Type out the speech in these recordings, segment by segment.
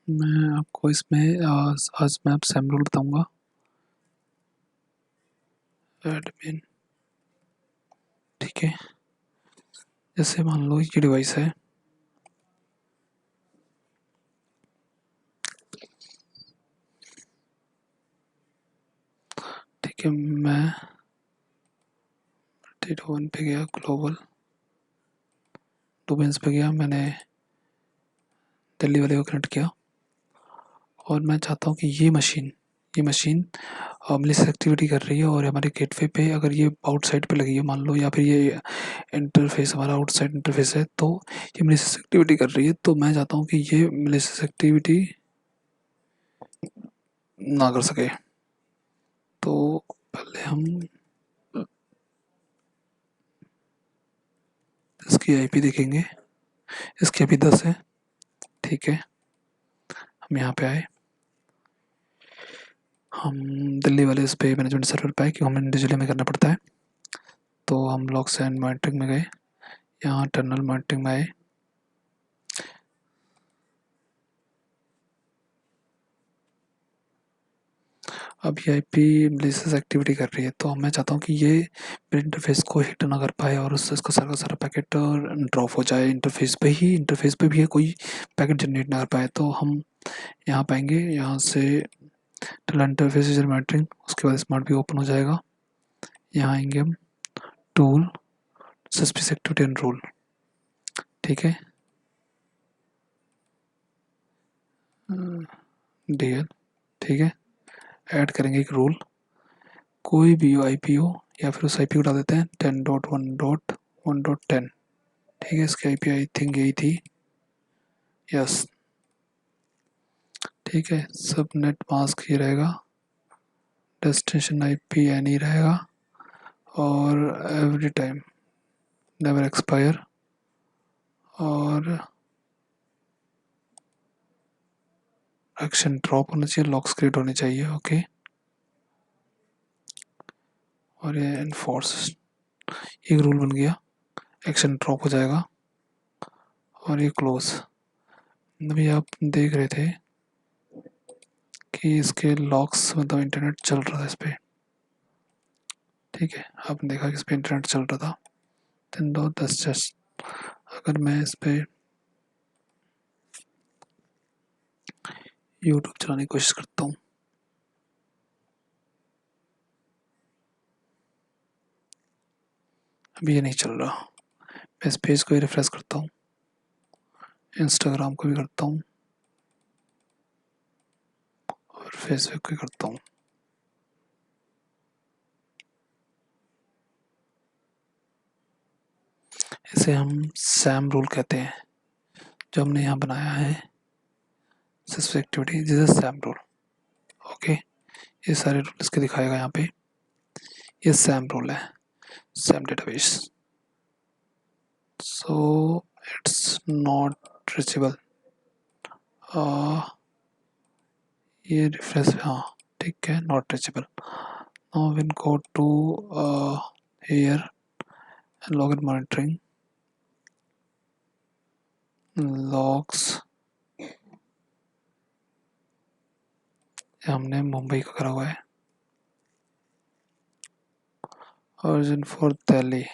मैं आपको इसमें आज मैं आप सैम रूल बताऊंगा। एडमिन, ठीक है। जैसे मान लो ये डिवाइस है, ठीक है। मैं वन पे गया, ग्लोबल डोमेन्स पे गया, मैंने दिल्ली वाले को कनेक्ट किया और मैं चाहता हूँ कि ये मशीन मिलिस एक्टिविटी कर रही है और हमारे गेटवे पे अगर ये आउटसाइड पे लगी है मान लो, या फिर ये इंटरफेस हमारा आउटसाइड इंटरफेस है तो ये मिलिस एक्टिविटी कर रही है, तो मैं चाहता हूँ कि ये मिलिस एक्टिविटी ना कर सके। तो पहले हम इसकी आईपी देखेंगे। इसकी अभी 10 है, ठीक है। हम यहाँ पे आए, हम दिल्ली वाले इस पे मैनेजमेंट सर्वर पे आए क्यों हमें इंडिविजुअली में करना पड़ता है। तो हम लॉग्स एंड मॉनिटरिंग में गए, यहाँ टर्नल मॉनिटरिंग में आए। अब ये आईपी मलिशियस एक्टिविटी कर रही है, तो मैं चाहता हूँ कि ये मेरे इंटरफेस को हिट ना कर पाए और उससे इसका सारा का सारा पैकेट ड्रॉप हो जाए। इंटरफेस पे भी ये कोई पैकेट जनरेट ना कर पाए। तो हम यहाँ पाएंगे, यहाँ से टर्नल इंटरफेस मॉनिटरिंग, उसके बाद स्मार्ट व्यू ओपन हो जाएगा। यहाँ आएंगे हम tool suspicious activity and rule, ठीक है। डीएल, ठीक है। ऐड करेंगे एक रूल, कोई भी आईपी हो या फिर उस आईपी को डाल देते हैं 10.1.1.10, ठीक है। इसकी आईपी आई थिंक यही थी, यस, ठीक है। सब नेट मास्क ही रहेगा, डेस्टिनेशन आईपी एनी रहेगा और एवरी टाइम नेवर एक्सपायर और एक्शन ड्रॉप होना चाहिए, लॉक्स क्रिएट होने चाहिए, ओके। और ये इन्फोर्स, एक रूल बन गया, एक्शन ड्रॉप हो जाएगा और ये क्लोज। अभी आप देख रहे थे कि इसके लॉक्स मतलब इंटरनेट चल रहा था इस पर, ठीक है। आपने देखा कि इस पर इंटरनेट चल रहा था। 10 अगर मैं इस पर यूट्यूब चलाने की कोशिश करता हूँ, अभी ये नहीं चल रहा। मैं इस पेज को ही रिफ्रेश करता हूँ, इंस्टाग्राम को भी करता हूँ और फेसबुक को भी करता हूँ। इसे हम सैम रूल कहते हैं, जो हमने यहाँ बनाया है suspect activity, this is same rule, okay. ये सारे रूल इसके दिखाएगा यहाँ पे, ये सैम रूल है, same database. So it's not reachable, ये रिफ्रेश, हाँ ठीक है, not reachable. Now will go to here and login monitoring, logs, हमने मुंबई का करा हुआ है। origin for Delhi,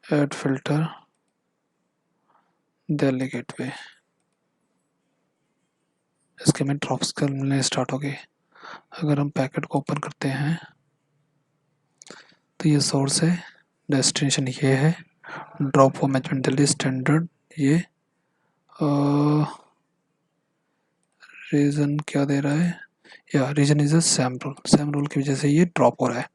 add filter Delhi gateway, इसके में ड्रॉप्स करने स्टार्ट हो गए। अगर हम पैकेट को ओपन करते हैं तो ये सोर्स है, डेस्टिनेशन ये है, drop for management Delhi standard, ये रीजन क्या दे रहा है, या reason is a same rule की वजह से ये ड्रॉप हो रहा है।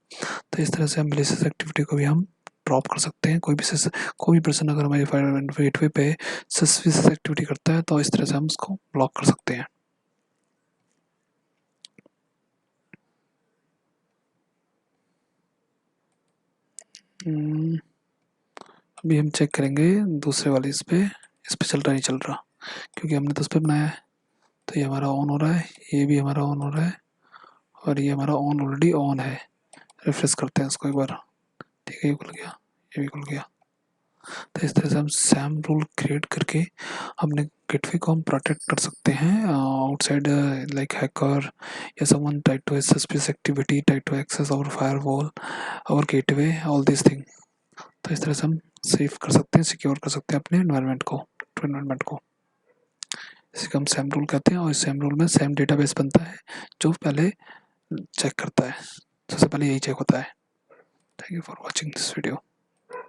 तो इस तरह से हम मलिशियस एक्टिविटी को भी हम ड्रॉप कर सकते हैं। कोई भी पर्सन अगर हमारे फायर गेटवे पे सस्पिशियस एक्टिविटी करता है तो इस तरह से हम उसको ब्लॉक कर सकते हैं। अभी हम चेक करेंगे दूसरे वाले इस पे चल रहा नहीं चल रहा, क्योंकि हमने तो उस पर बनाया है। तो ये हमारा ऑन हो रहा है, ये भी हमारा ऑन हो रहा है और ये हमारा ऑन ऑलरेडी ऑन है। रिफ्रेश करते हैं इसको एक बार, ठीक है, ये खुल गया, ये भी खुल गया। तो इस तरह से हम सैम रूल क्रिएट करके अपने गेटवे को हम प्रोटेक्ट कर सकते हैं आउटसाइड लाइक हैकर या someone try to suspicious activity, try to access our firewall, our gateway, all this thing. तो इस तरह से हम सेफ कर सकते हैं, सिक्योर कर सकते हैं अपने एनवायरनमेंट को। इसी को हम सैम रूल कहते हैं और इस सैम रूल में सैम डेटाबेस बनता है जो पहले चेक करता है, सबसे पहले यही चेक होता है। Thank you for watching this video.